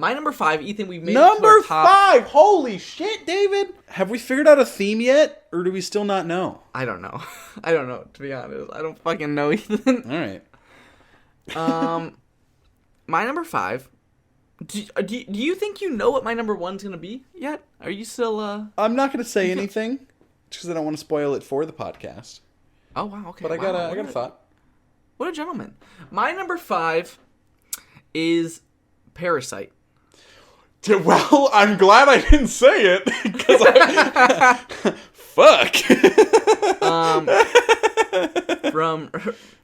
My number 5, Ethan, we've made Number it to our top... 5! Holy shit, David! Have we figured out a theme yet? Or do we still not know? I don't know. I don't know, to be honest. I don't fucking know, Ethan. Alright. My number 5... Do you think you know what my number 1's going to be yet? Are you still, I'm not going to say anything, just because I don't want to spoil it for the podcast. Oh, wow, okay. But I got a thought. What a gentleman. My number 5 is Parasite. Well, I'm glad I didn't say it, because fuck.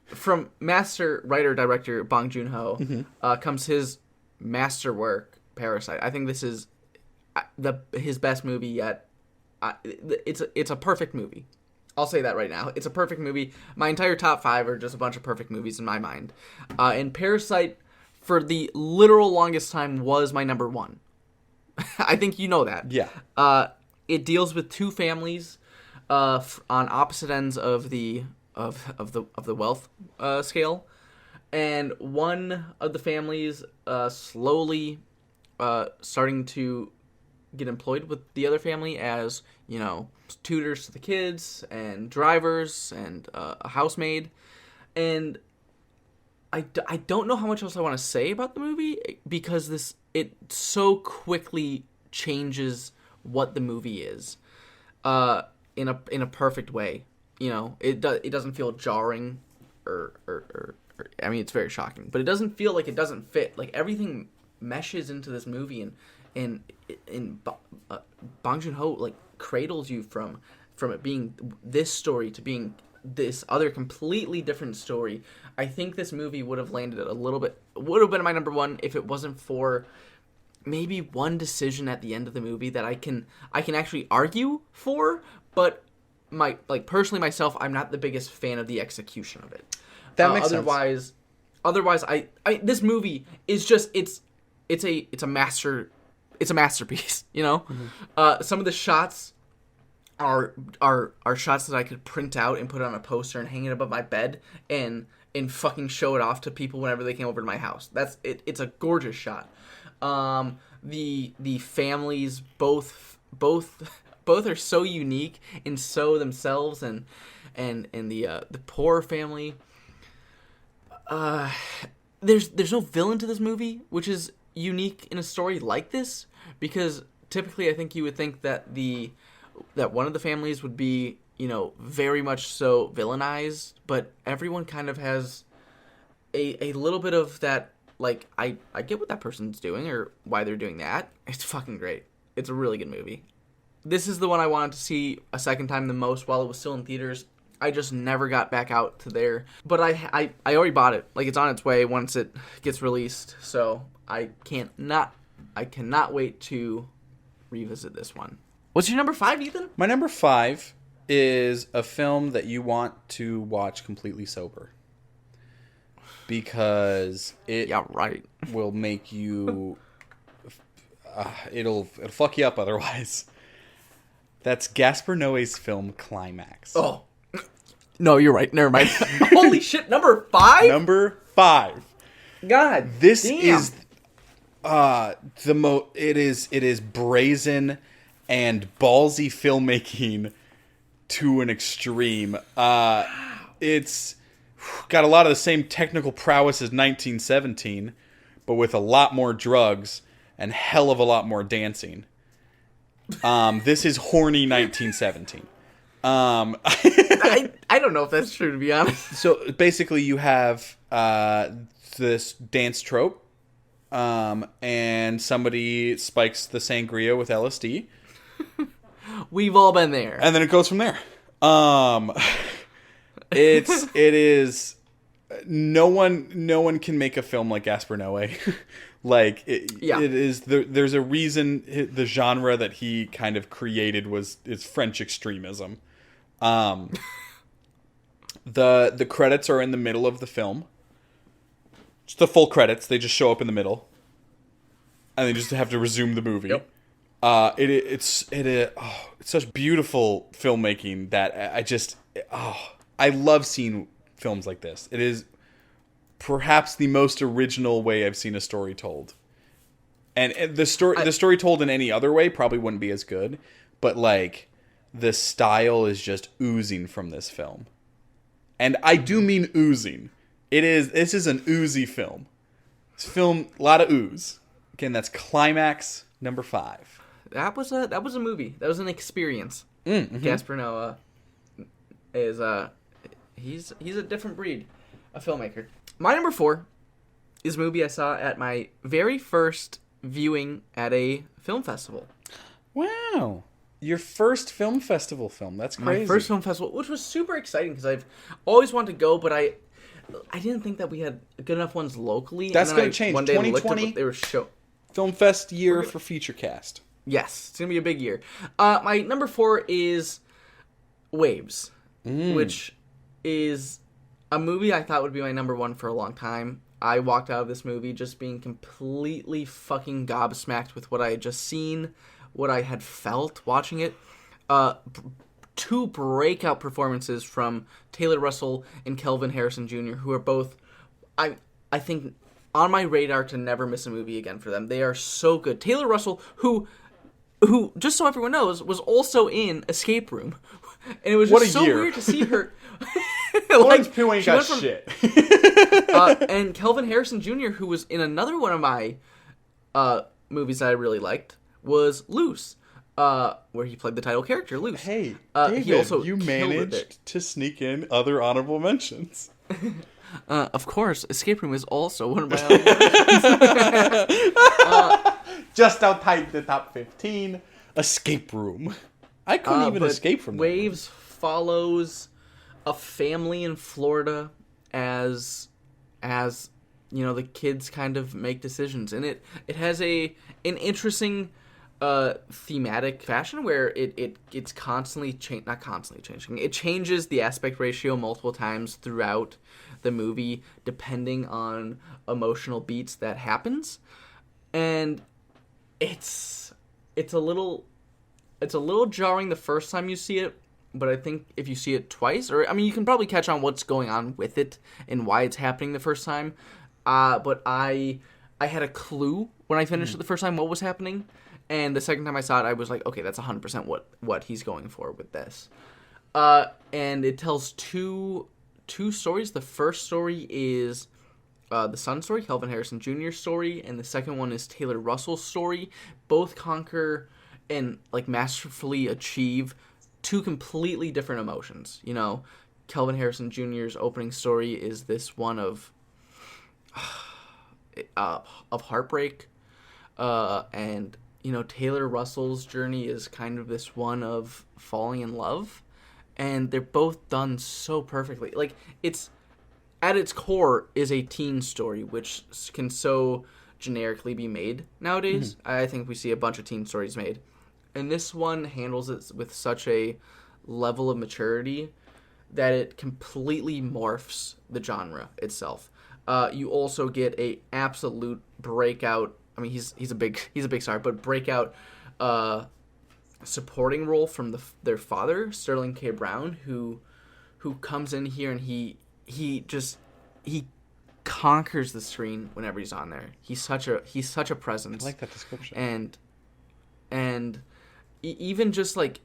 From master writer-director Bong Joon-ho comes his masterwork, Parasite. I think this is his best movie yet. It's a perfect movie. I'll say that right now. It's a perfect movie. My entire top 5 are just a bunch of perfect movies in my mind. And Parasite, for the literal longest time, was my number 1. I think you know that. Yeah. It deals with two families on opposite ends of the wealth scale, and one of the families slowly starting to get employed with the other family as, you know, tutors to the kids and drivers and a housemaid. And I don't know how much else I want to say about the movie, because it so quickly changes what the movie is in a perfect way. You know, it doesn't feel jarring or I mean, it's very shocking, but it doesn't feel like it doesn't fit. Like, everything meshes into this movie, and Bong Joon-ho like cradles you from it being this story to being this other completely different story. I think this movie would have landed would have been my number 1 if it wasn't for maybe one decision at the end of the movie that I can actually argue for, but personally myself, I'm not the biggest fan of the execution of it. That makes sense. Otherwise, this movie is just it's a masterpiece. You know, some of the shots are shots that I could print out and put on a poster and hang it above my bed and fucking show it off to people whenever they came over to my house. That's it. It's a gorgeous shot. The families both are so unique and so themselves, and the poor family. There's no villain to this movie, which is unique in a story like this, because typically I think you would think that one of the families would be, you know, very much so villainized, but everyone kind of has a little bit of that, like, I get what that person's doing or why they're doing that. It's fucking great. It's a really good movie. This is the one I wanted to see a second time the most while it was still in theaters. I just never got back out to there. But I already bought it. Like, it's on its way once it gets released. So I cannot wait to revisit this one. What's your number 5, Ethan? My number 5 is a film that you want to watch completely sober. Because it will make you... it'll fuck you up otherwise. That's Gaspar Noé's film Climax. Oh. No, you're right. Never mind. Holy shit, number 5? Number 5. God, this damn. Is it is brazen and ballsy filmmaking to an extreme. It's got a lot of the same technical prowess as 1917, but with a lot more drugs and hell of a lot more dancing. This is horny 1917. I don't know if that's true, to be honest. So basically you have this dance trope, and somebody spikes the sangria with LSD. We've all been there. And then it goes from there. It is no one can make a film like Gaspar Noé. Like, it is there's a reason the genre that he kind of created is French extremism. The credits are in the middle of the film. Just the full credits, they just show up in the middle, and they just have to resume the movie. Yep. It's such beautiful filmmaking that I love seeing films like this. It is perhaps the most original way I've seen a story told. And the story told in any other way probably wouldn't be as good, but like the style is just oozing from this film. And I do mean oozing. This is an oozy film. This film, a lot of ooze. Again, that's climax number 5. That was a movie. That was an experience. Mm-hmm. Gaspar Noé is he's a different breed, a filmmaker. My number 4 is a movie I saw at my very first viewing at a film festival. Wow. Your first film festival film. That's crazy. My first film festival, which was super exciting because I've always wanted to go, but I didn't think that we had good enough ones locally. That's going to change. One day 2020 they were Film Fest year for Futurecast. Yes, it's going to be a big year. My number 4 is Waves, which is a movie I thought would be my number 1 for a long time. I walked out of this movie just being completely fucking gobsmacked with what I had just seen, what I had felt watching it. 2 breakout performances from Taylor Russell and Kelvin Harrison Jr., who are both, I think, on my radar to never miss a movie again for them. They are so good. Taylor Russell, who just so everyone knows, was also in Escape Room. And it was just so weird to see her. Florence Pugh ain't got shit. And Kelvin Harrison Jr., who was in another one of my movies that I really liked, was Loose, where he played the title character, Loose. Hey, David, he also you managed to sneak in other honorable mentions. Of course, Escape Room is also one of my honorable mentions. Just outside the top 15, Escape Room. I couldn't even escape from that. Waves follows a family in Florida as you know, the kids kind of make decisions, and it has an interesting thematic fashion where it's constantly not constantly changing. It changes the aspect ratio multiple times throughout the movie depending on emotional beats that happens, and it's a little jarring the first time you see it, but I think if you see it twice, or I mean, you can probably catch on what's going on with it and why it's happening the first time. But I had a clue when I finished it the first time what was happening, and the second time I saw it, I was like, okay, that's 100% what he's going for with this. And it tells two stories. The first story is the son story, Kelvin Harrison Jr.'s story, and the second one is Taylor Russell's story. Both conquer and like masterfully achieve 2 completely different emotions. You know, Kelvin Harrison Jr.'s opening story is this one of heartbreak, and you know, Taylor Russell's journey is kind of this one of falling in love, and they're both done so perfectly. Like, it's at its core is a teen story, which can so generically be made nowadays. I think we see a bunch of teen stories made, and this one handles it with such a level of maturity that it completely morphs the genre itself. You also get a absolute breakout. I mean, he's a big star, but breakout supporting role from their father, Sterling K. Brown, who comes in here and he conquers the screen whenever he's on there. He's such a presence. I like that description. And even just like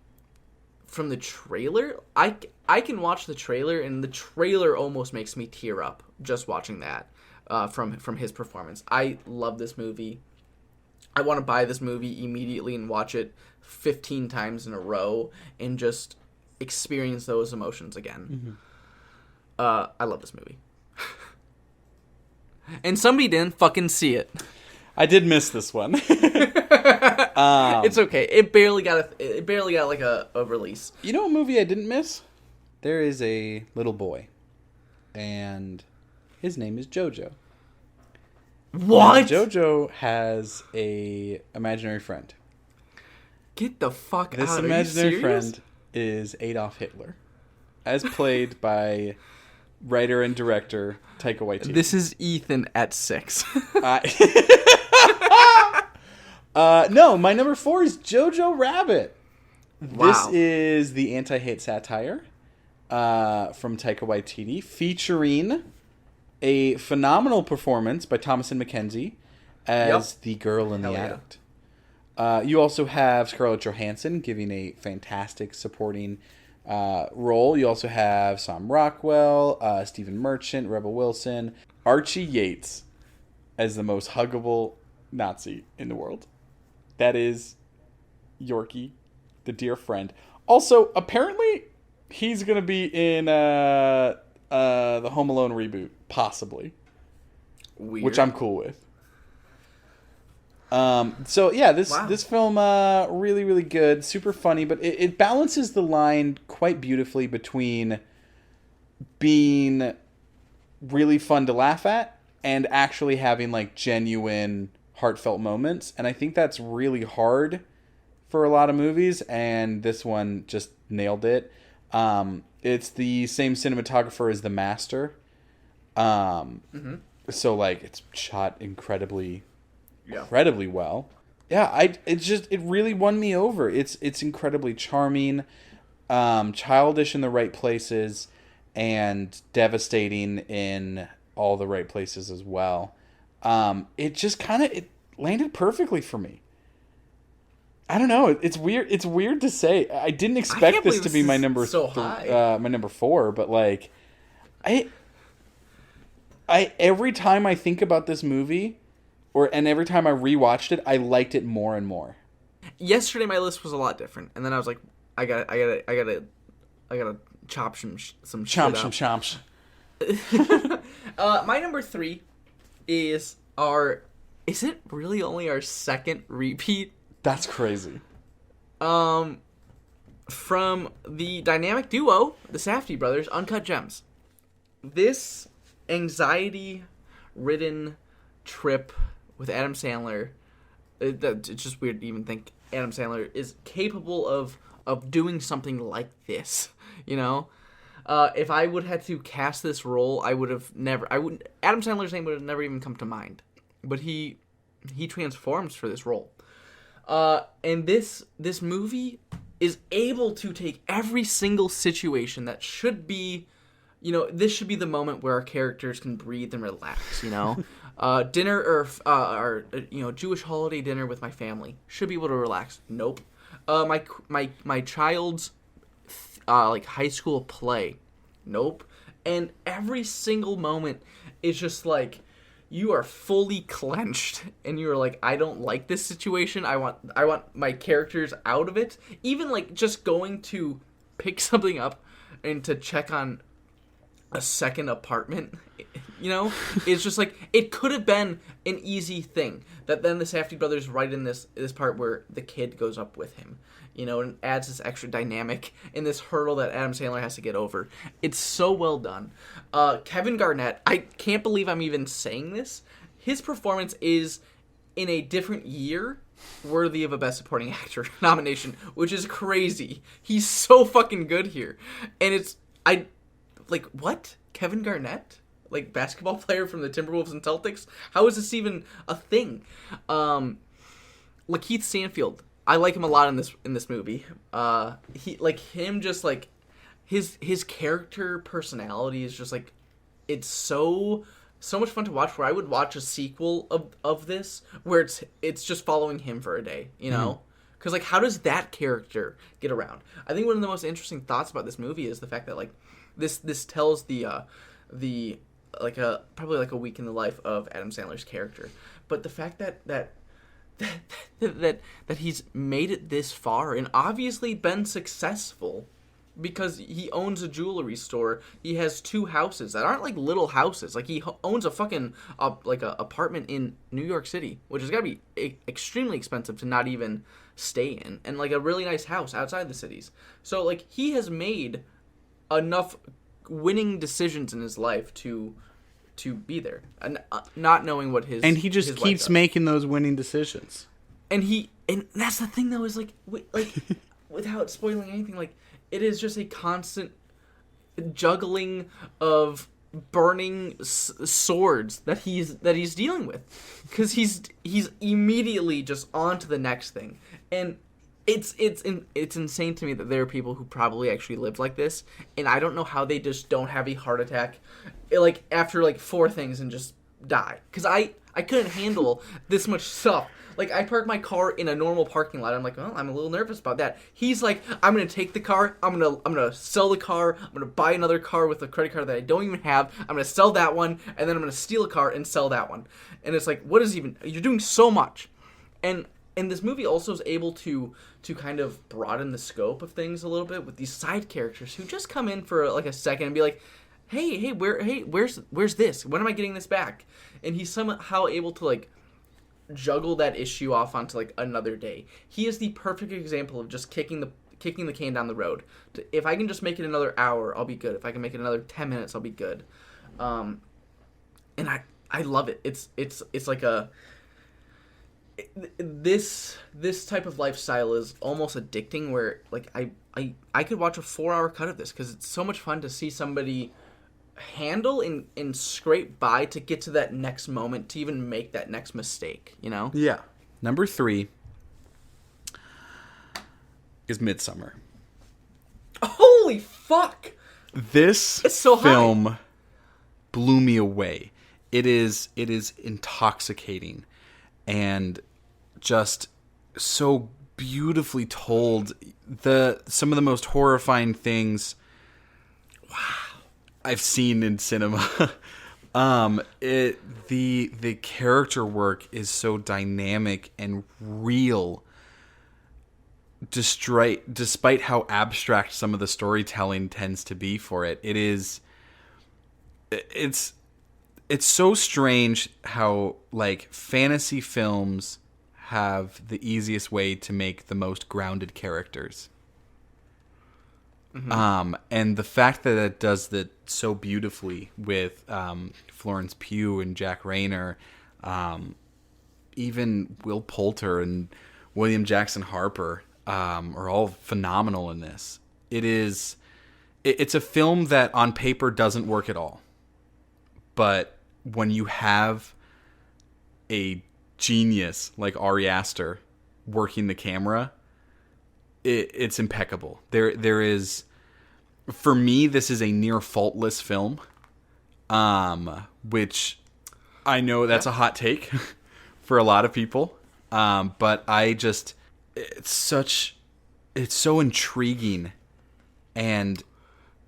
from the trailer, I can watch the trailer, and the trailer almost makes me tear up just watching that from his performance. I love this movie. I want to buy this movie immediately and watch it 15 times in a row and just experience those emotions again. I love this movie. And somebody didn't fucking see it. I did miss this one. It's okay. It barely got like a release. You know what movie I didn't miss? There is a little boy, and his name is Jojo. What? Now, Jojo has a imaginary friend. Get the fuck out! This imaginary friend is Adolf Hitler, as played by writer and director Taika Waititi. This is Ethan at 6. No, my number 4 is Jojo Rabbit. Wow. This is the anti-hate satire from Taika Waititi, featuring a phenomenal performance by Thomasin McKenzie as Yep. the girl in Hell the yeah. attic. You also have Scarlett Johansson giving a fantastic supporting role. You also have Sam Rockwell, Stephen Merchant, Rebel Wilson, Archie Yates as the most huggable Nazi in the world. That is Yorkie, the dear friend. Also, apparently, he's gonna be in the Home Alone reboot, possibly, which Weird. I'm cool with. So yeah, this Wow. this film really really good, super funny, but it balances the line quite beautifully between being really fun to laugh at and actually having like genuine heartfelt moments, and I think that's really hard for a lot of movies, and this one just nailed it. It's the same cinematographer as The Master, Mm-hmm. so like it's shot Yeah. incredibly well. Yeah, it really won me over. It's incredibly charming, childish in the right places, and devastating in all the right places as well. It just kind of it landed perfectly for me. I don't know. It's weird. It's weird to say. I didn't I expect can't this believe to this be my is number so high. my number four, but like, I every time I think about this movie, and every time I rewatched it, I liked it more and more. Yesterday my list was a lot different, and then I was like, I gotta chop some shit Chomp, up. chomp, chomp. My number three is our. Is it really only our second repeat? That's crazy. Um, from the dynamic duo, the Safdie brothers, Uncut Gems. This anxiety-ridden trip with Adam Sandler. It's just weird to even think Adam Sandler is capable of doing something like this. You know, if I would have to cast this role, I would have never. I wouldn't. Adam Sandler's name would have never even come to mind. But he transforms for this role. And this movie is able to take every single situation that should be, this should be the moment where our characters can breathe and relax. Dinner or Jewish holiday dinner with my family should be able to relax. Nope. My child's like high school play. Nope. And every single moment is just like you are fully clenched and you're like, I don't like this situation. I want my characters out of it. Even like just going to pick something up and to check on a second apartment, it's just like it could have been an easy thing that then the Safdie brothers write in this part where the kid goes up with him, and adds this extra dynamic in this hurdle that Adam Sandler has to get over. It's so well done. Kevin Garnett, I can't believe I'm even saying this. His performance is in a different year worthy of a Best Supporting Actor nomination, which is crazy. He's so fucking good here, and like, what? Kevin Garnett? Like, basketball player from the Timberwolves and Celtics? How is this even a thing? Lakeith Stanfield. I like him a lot in this movie. He like him just like his character personality is just like it's so much fun to watch. Where I would watch a sequel of this where it's just following him for a day, Because like, how does that character get around? I think one of the most interesting thoughts about this movie is the fact that like this tells the like probably like a week in the life of Adam Sandler's character, but the fact that he's made it this far and obviously been successful because he owns a jewelry store. He has two houses that aren't like little houses. Like he owns a fucking like a apartment in New York City, which has got to be extremely expensive to not even stay in, and like a really nice house outside the cities. So like he has made enough winning decisions in his life to be there, and not knowing what his And he just his wife keeps does. making those winning decisions. And that's the thing though, is like without spoiling anything, like it is just a constant juggling of burning swords that he's dealing with, because he's immediately just on to the next thing. And it's insane to me that there are people who probably actually live like this, and I don't know how they just don't have a heart attack like after like 4 things and just die. Because I couldn't handle this much stuff. Like, I parked my car in a normal parking lot. I'm like, well, I'm a little nervous about that. He's like, I'm gonna take the car. I'm gonna sell the car. I'm gonna buy another car with a credit card that I don't even have. I'm gonna sell that one, and then I'm gonna steal a car and sell that one. And it's like, what is even? You're doing so much, and this movie also is able to kind of broaden the scope of things a little bit with these side characters who just come in for like a second and be like, where's this? When am I getting this back? And he's somehow able to like juggle that issue off onto like another day. He is the perfect example of just kicking the can down the road. If I can just make it another hour, I'll be good. If I can make it another 10 minutes, I'll be good. And I love it. It's like this type of lifestyle is almost addicting, where like I could watch a 4-hour cut of this because it's so much fun to see somebody handle and scrape by to get to that next moment, to even make that next mistake, you know? Yeah. Number 3 is Midsummer. Holy fuck! This It's so film blew me away. It is intoxicating and just so beautifully told. Some of the most horrifying things I've seen in cinema. The character work is so dynamic and real, despite how abstract some of the storytelling tends to be for it. It's so strange how like fantasy films have the easiest way to make the most grounded characters. Mm-hmm. And the fact that it does that so beautifully with Florence Pugh and Jack Rayner, even Will Poulter and William Jackson Harper are all phenomenal in this. It's a film that on paper doesn't work at all. But when you have a genius like Ari Aster working the camera, it's impeccable. There is, for me, this is a near faultless film, which I know that's a hot take for a lot of people, but it's so intriguing, and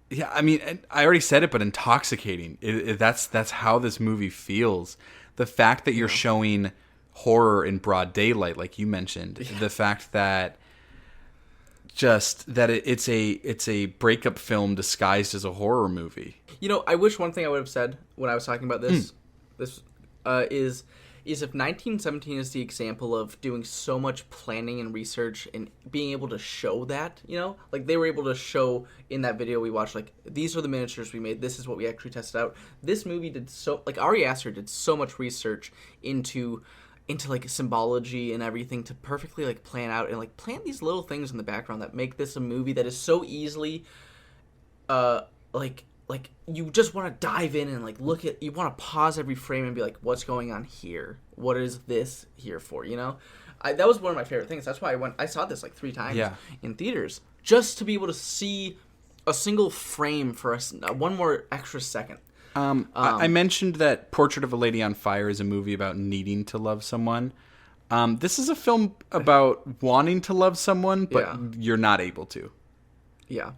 yeah, I mean, I already said it, but intoxicating. That's how this movie feels. The fact that you're showing horror in broad daylight, like you mentioned, the fact that it's a breakup film disguised as a horror movie. You know, I wish one thing I would have said when I was talking about this is if 1917 is the example of doing so much planning and research and being able to show that, you know, like they were able to show in that video we watched, like, these are the miniatures we made, this is what we actually tested out. This movie did Ari Aster did so much research into like symbology and everything to perfectly like plan out and like plant these little things in the background that make this a movie that is so easily like you just want to dive in and like you want to pause every frame and be like, what's going on here? What is this here for? You know, that was one of my favorite things. That's why I saw this like 3 times in theaters, just to be able to see a single frame for one more extra second. I mentioned that Portrait of a Lady on Fire is a movie about needing to love someone. This is a film about wanting to love someone, but you're not able to. Yeah.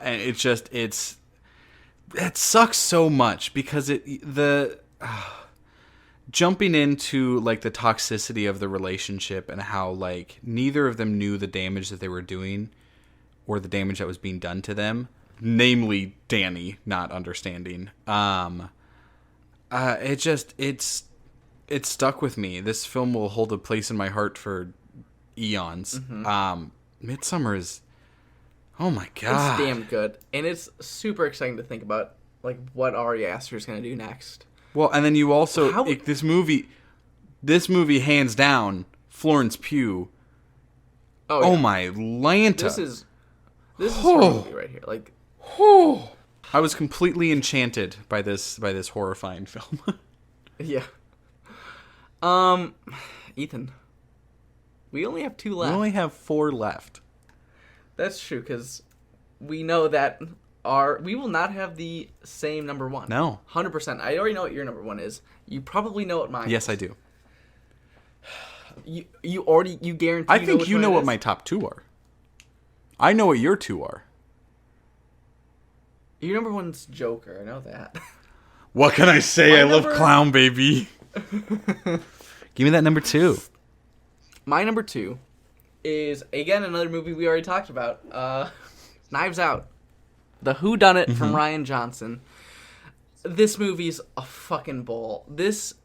And it sucks so much because jumping into like the toxicity of the relationship and how like neither of them knew the damage that they were doing or the damage that was being done to them, namely Danny not understanding. It stuck with me. This film will hold a place in my heart for eons. Mm-hmm. Midsummer is, oh my god, it's damn good, and it's super exciting to think about like what Ari Aster is going to do next. Well, and then you also this movie hands down, Florence Pugh. Oh my Lanta! This is her movie right here. Like, I was completely enchanted by this horrifying film. Yeah. Ethan, we only have 2 left. We only have 4 left. That's true, because we know that we will not have the same number one. No. 100%. I already know what your number one is. You probably know what mine Yes, is. I do. You guarantee. I think which you one know it what is? my top 2 are. I know what your 2 are. Your number one's Joker. I know that. What can I say? My I love number- clown, baby. Give me that number 2. My number 2 is, again, another movie we already talked about. Knives Out. The Whodunit from Rian Johnson. This movie's a fucking ball. This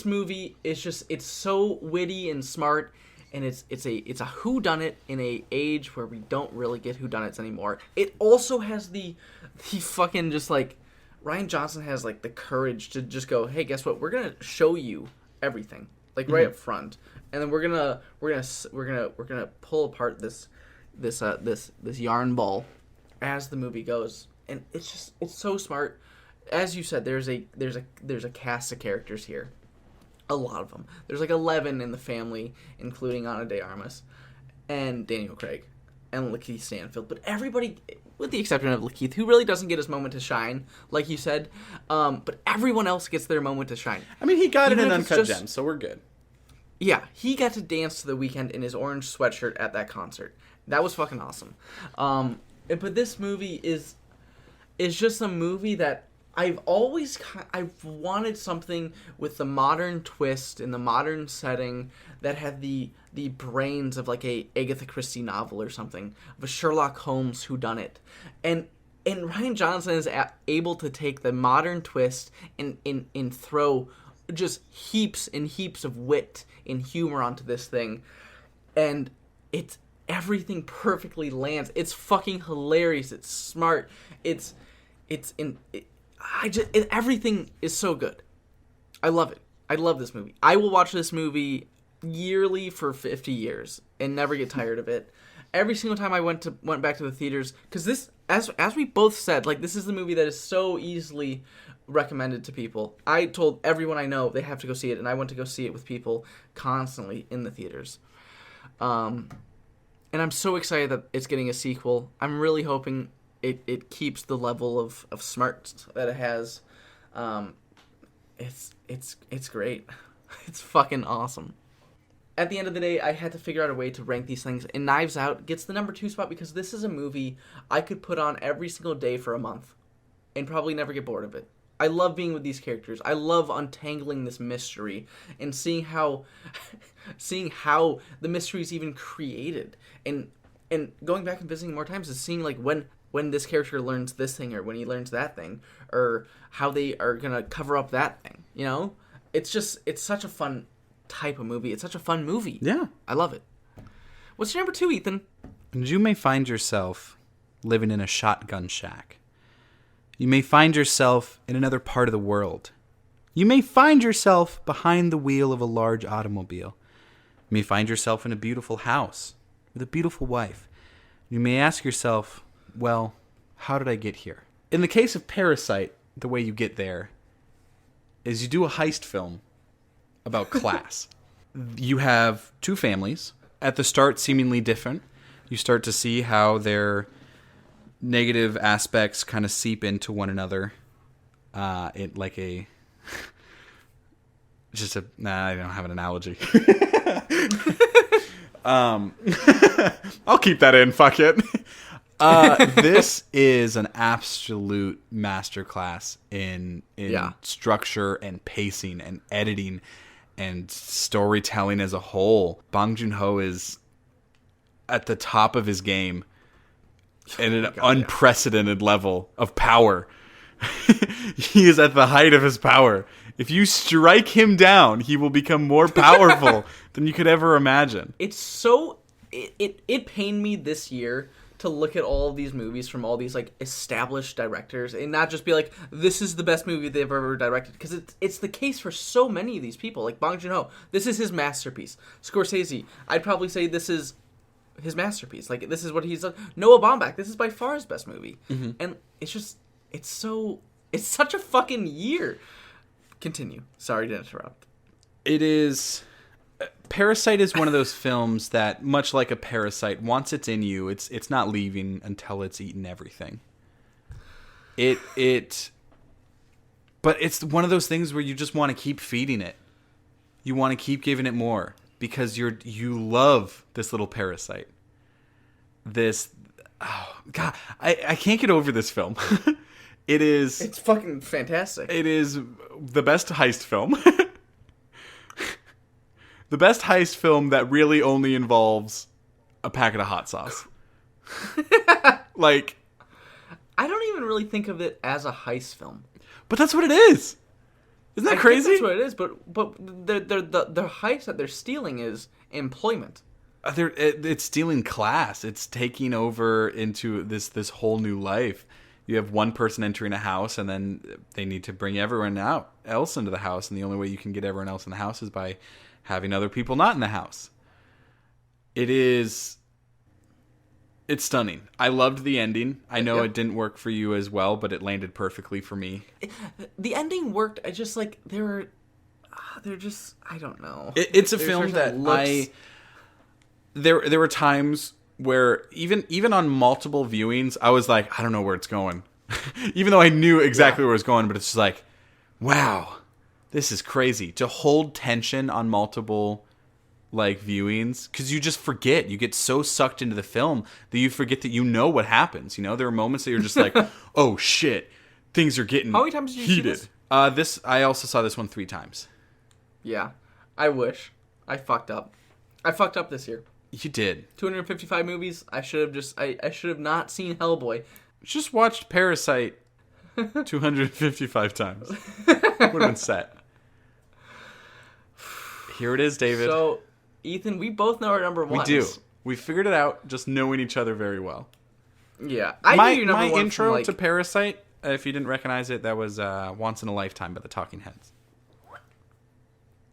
movie is just, it's so witty and smart, and it's a whodunit in a age where we don't really get whodunits anymore. It also has the fucking just like, Rian Johnson has like the courage to just go, hey, guess what? We're gonna show you everything, like right up front, and then we're gonna pull apart this yarn ball as the movie goes, and it's so smart. As you said, there's a cast of characters here, a lot of them. There's like 11 in the family, including Ana de Armas and Daniel Craig and Lakeith Stanfield. But everybody, with the exception of Lakeith, who really doesn't get his moment to shine, like you said, but everyone else gets their moment to shine. I mean, he got Even it in if it's Uncut just- Gems, so we're good. Yeah, he got to dance to The Weeknd in his orange sweatshirt at that concert. That was fucking awesome. But this movie is just a movie that I've wanted something with the modern twist in the modern setting that had the brains of like a Agatha Christie novel or something, of a Sherlock Holmes whodunit. And Rian Johnson is able to take the modern twist and throw just heaps and heaps of wit and humor onto this thing, and everything perfectly lands. It's fucking hilarious. It's smart. Everything is so good. I love it. I love this movie. I will watch this movie yearly for 50 years and never get tired of it. Every single time I went back to the theaters, because this, as we both said, like, this is the movie that is so easily recommended to people. I told everyone I know they have to go see it, and I went to go see it with people constantly in the theaters. And I'm so excited that it's getting a sequel. I'm really hoping it keeps the level of smarts that it has. It's great. It's fucking awesome. At the end of the day, I had to figure out a way to rank these things, and Knives Out gets the number 2 spot because this is a movie I could put on every single day for a month and probably never get bored of it. I love being with these characters. I love untangling this mystery and seeing how the mystery is even created, and going back and visiting more times is seeing like when this character learns this thing or when he learns that thing or how they are gonna cover up that thing. You know, it's such a fun type of movie. It's such a fun movie. Yeah. I love it. What's your number 2, Ethan? And you may find yourself living in a shotgun shack. You may find yourself in another part of the world. You may find yourself behind the wheel of a large automobile. You may find yourself in a beautiful house with a beautiful wife. You may ask yourself, well, how did I get here? In the case of Parasite, the way you get there is you do a heist film about class. You have 2 families, at the start seemingly different. You start to see how their negative aspects kind of seep into one another. I don't have an analogy. I'll keep that in. Fuck it. This is an absolute masterclass in structure and pacing and editing and storytelling as a whole. Bong Joon-ho is at the top of his game at an unprecedented level of power. He is at the height of his power. If you strike him down, he will become more powerful than you could ever imagine. It's so it pained me this year to look at all of these movies from all these like established directors and not just be like, this is the best movie they've ever directed, because it's the case for so many of these people. Like Bong Joon-ho, this is his masterpiece. Scorsese, I'd probably say this is his masterpiece. Like, this is what he's done. Noah Baumbach, this is by far his best movie. Mm-hmm. And it's such a fucking year. Continue. Sorry to interrupt. It is Parasite is one of those films that, much like a parasite, once it's in you, it's not leaving until it's eaten everything. But it's one of those things where you just want to keep feeding it. You want to keep giving it more because you love this little parasite. Oh God, I can't get over this film. It's fucking fantastic. It is the best heist film. The best heist film that really only involves a packet of hot sauce. Like, I don't even really think of it as a heist film. But that's what it is. Isn't that crazy? That's what it is. But the heist that they're stealing is employment. It's stealing class. It's taking over into this whole new life. You have one person entering a house, and then they need to bring everyone else into the house. And the only way you can get everyone else in the house is by having other people not in the house. It's stunning. I loved the ending. I know it didn't work for you as well, but it landed perfectly for me. The ending worked. I just like they're just I don't know. It's a film that there were times where even on multiple viewings, I was like, I don't know where it's going. Even though I knew exactly where it was going, but it's just like, wow, this is crazy. To hold tension on multiple viewings, because you just forget. You get so sucked into the film that you forget that you know what happens. There are moments that you're just like, oh shit, things are getting How many times did you heated. see this? I also saw this one 3 times. Yeah, I wish. I fucked up. I fucked up this year. You did. 255 movies. I should have not seen Hellboy. Just watched Parasite 255 times. Would have been set. Here it is, David. So, Ethan, we both know our number one. We do. We figured it out just knowing each other very well. Yeah. I knew your number my one intro from, to Parasite, if you didn't recognize it, that was Once in a Lifetime by the Talking Heads.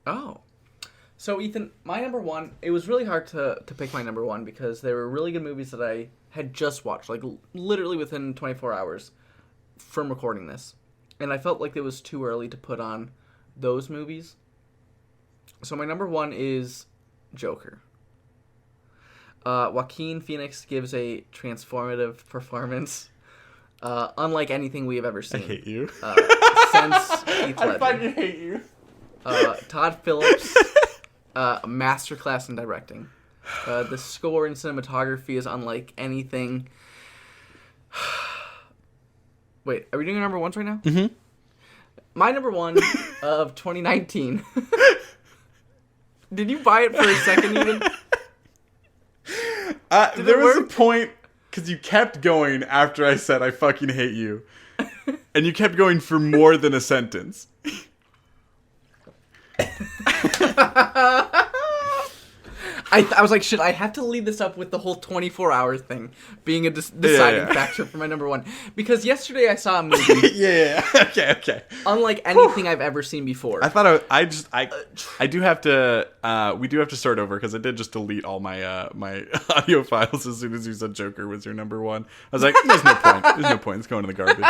Oh. So, Ethan, my number one, it was really hard to pick my number one because there were really good movies that I had just watched, like literally within 24 hours from recording this. And I felt like it was too early to put on those movies. So my number one is Joker. Joaquin Phoenix gives a transformative performance, unlike anything we have ever seen. I hate you. Since Heath Ledger. I fucking hate you. Todd Phillips, masterclass in directing. The score and cinematography is unlike anything. Wait, are we doing our number ones right now? Mm-hmm. My number one of 2019. Did you buy it for a second even? There was a point, because you kept going after I said I fucking hate you. And you kept going for more than a sentence. I was like, shit, I have to lead this up with the whole 24-hour thing being a deciding factor for my number one. Because yesterday I saw a movie. Yeah. Okay. Unlike anything I've ever seen before. I thought I do have to, we do have to start over because I did just delete all my my audio files as soon as you said Joker was your number one. I was like, there's no point. There's no point. It's going in the garbage.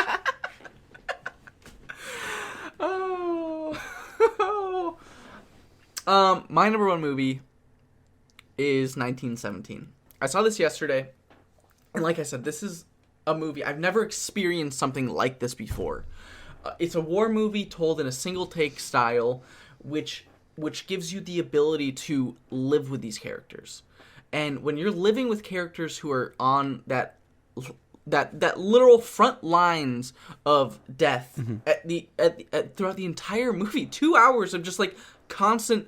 My number one movie is 1917. I saw this yesterday, and like I said, this is a movie. I've never experienced something like this before. It's a war movie told in a single take style, which gives you the ability to live with these characters. And when you're living with characters who are on that literal front lines of death throughout the entire movie, 2 hours of just like constant.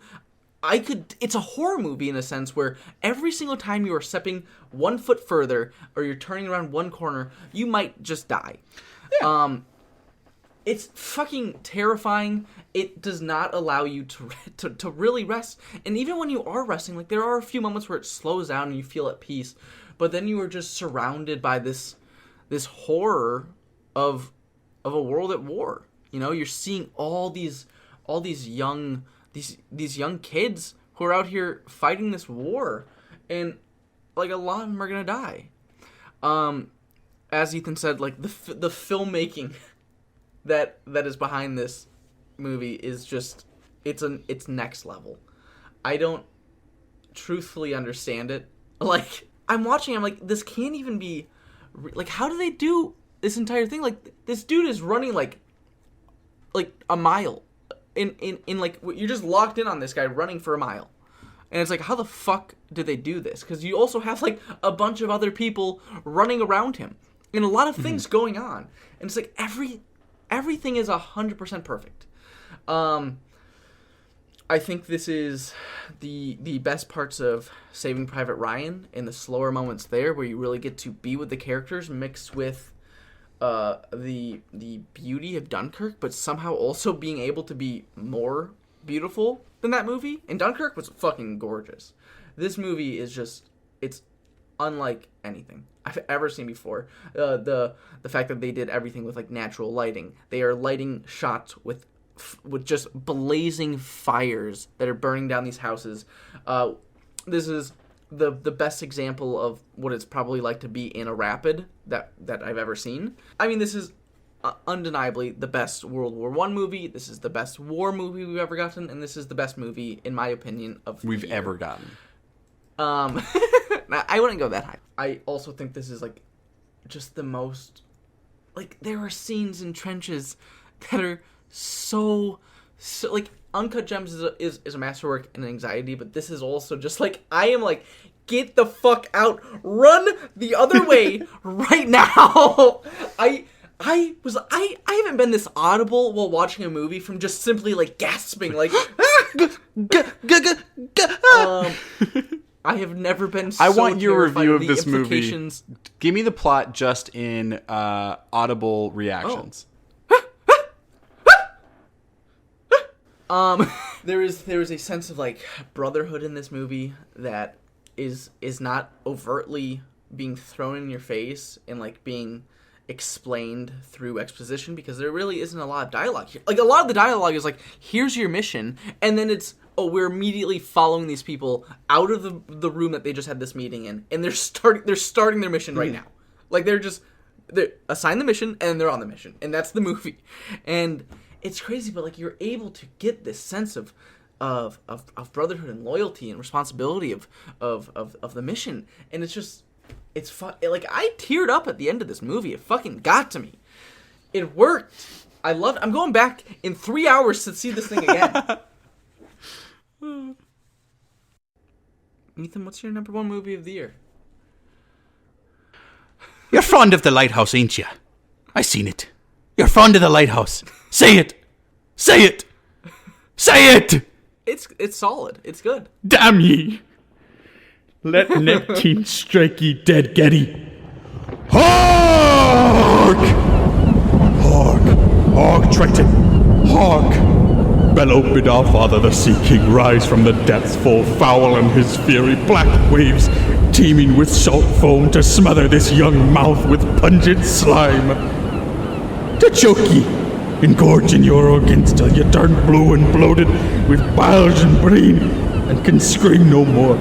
It's a horror movie in a sense where every single time you are stepping 1 foot further or you're turning around one corner, you might just die. Yeah. It's fucking terrifying. It does not allow you to really rest. And even when you are resting, like there are a few moments where it slows down and you feel at peace, but then you are just surrounded by this horror of a world at war. You know, you're seeing all these young kids who are out here fighting this war, and like a lot of them are gonna die. As Ethan said, like the filmmaking that is behind this movie is just it's next level. I don't truthfully understand it. Like, I'm watching, I'm like, this can't even be... Like, how do they do this entire thing? Like, this dude is running, like a mile. In like, you're just locked in on this guy running for a mile. And it's like, how the fuck did they do this? Because you also have, like, a bunch of other people running around him. And a lot of things going on. And it's like, everything is 100% perfect. I think this is the best parts of Saving Private Ryan, and the slower moments there where you really get to be with the characters mixed with the beauty of Dunkirk, but somehow also being able to be more beautiful than that movie. And Dunkirk was fucking gorgeous. This movie is just, it's unlike anything I've ever seen before. The fact that they did everything with, like, natural lighting. They are lighting shots with just blazing fires that are burning down these houses. This is the best example of what it's probably like to be in a rapid that I've ever seen. I mean, this is undeniably the best World War I movie. This is the best war movie we've ever gotten, and this is the best movie, in my opinion, of the year ever gotten. I wouldn't go that high. I also think this is, like, just the most... Like, there are scenes in trenches that are so like, Uncut Gems is a masterwork in anxiety, but this is also just, like, I am like, get the fuck out, run the other way right now. I haven't been this audible while watching a movie from just simply, like, gasping, like, I have never been so I want your terrified review of of the this movie. implications. Give me the plot just in audible reactions. There is a sense of, like, brotherhood in this movie that is not overtly being thrown in your face and, like, being explained through exposition, because there really isn't a lot of dialogue here. Like, a lot of the dialogue is like, here's your mission, and then it's, oh, we're immediately following these people out of the room that they just had this meeting in, and they're starting their mission right now. Like, they're assigned the mission, and they're on the mission, and that's the movie. And it's crazy, but, like, you're able to get this sense of brotherhood and loyalty and responsibility of the mission, and it's just, it's fun. Like, I teared up at the end of this movie. It fucking got to me. It worked. I loved it. I'm going back in 3 hours to see this thing again. Ethan, what's your number one movie of the year? You're fond of The Lighthouse, ain't you? I seen it. You're fond of The Lighthouse. Say it. Say it. Say it. It's solid. It's good. Damn ye. Let Neptune strike ye dead Getty. Hark! Hark! Hark, Triton! Hark! Bellow bid our father, the Sea King, rise from the depths full foul, and his fury black waves, teeming with salt foam, to smother this young mouth with pungent slime. To choke ye, engorging your organs till you turn blue and bloated with bilge and brine, and can scream no more.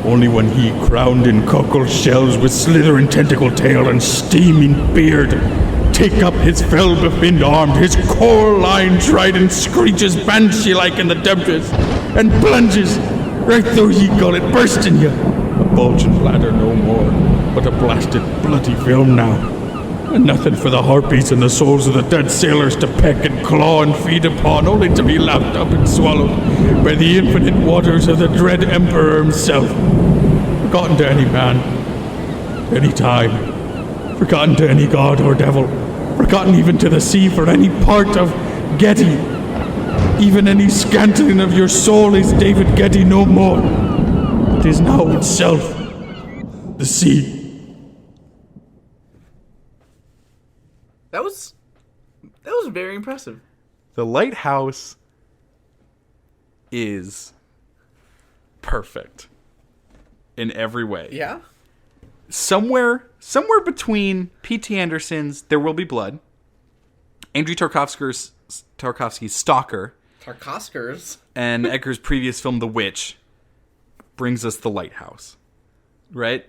Only when he, crowned in cockle shells with slithering tentacle tail and steaming beard, take up his fell-befinned arm, his core-line trident screeches banshee-like in the depths, and plunges right through ye gullet, bursting ye. A bulging bladder no more, but a blasted bloody film now. And nothing for the harpies and the souls of the dead sailors to peck and claw and feed upon, only to be lapped up and swallowed by the infinite waters of the dread Emperor himself. Forgotten to any man, any time, forgotten to any god or devil, forgotten even to the sea for any part of Getty. Even any scantling of your soul is David Getty no more. It is now itself the sea. That was very impressive. The Lighthouse is perfect in every way. Yeah? Somewhere between P.T. Anderson's There Will Be Blood, Andrei Tarkovsky's Stalker, Tarkovsky's, and Edgar's previous film The Witch brings us The Lighthouse. Right?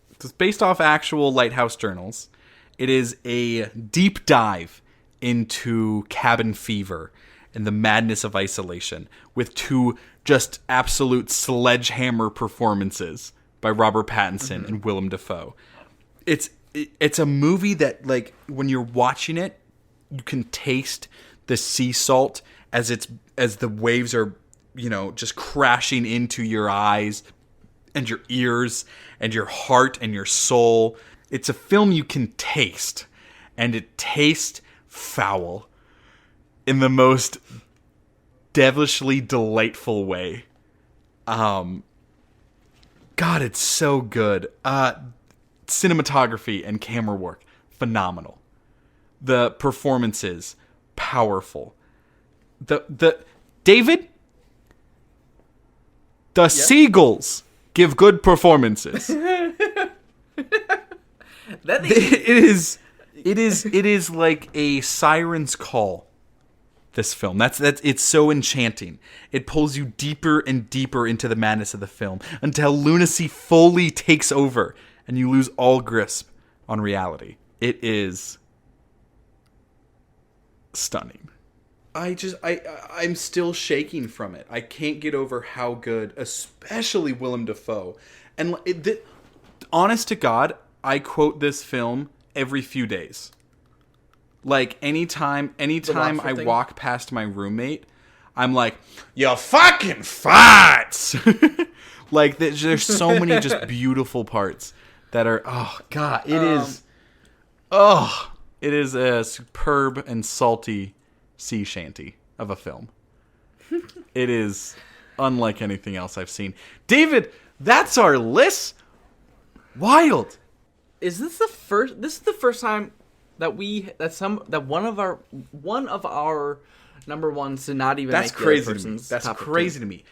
It's based off actual Lighthouse journals. It is a deep dive into cabin fever and the madness of isolation with two just absolute sledgehammer performances by Robert Pattinson and Willem Dafoe. It's a movie that, like, when you're watching it, you can taste the sea salt as the waves are, just crashing into your eyes and your ears and your heart and your soul. It's a film you can taste, and it tastes foul in the most devilishly delightful way. God, it's so good. Cinematography and camera work, phenomenal. The performances, powerful. David, the seagulls give good performances. It is like a siren's call. This film, it's so enchanting. It pulls you deeper and deeper into the madness of the film until lunacy fully takes over and you lose all grasp on reality. It is stunning. I'm still shaking from it. I can't get over how good, especially Willem Dafoe. And honest to God, I quote this film every few days. Like, anytime I walk past my roommate, I'm like, "You fucking farts!" Like, there's so many just beautiful parts that are, oh god, it is a superb and salty sea shanty of a film. It is unlike anything else I've seen. David, that's our list. Wild. Is this the first? This is the first time that one of our number ones did not even. That's make the crazy other to me. person's That's top crazy 15. to me.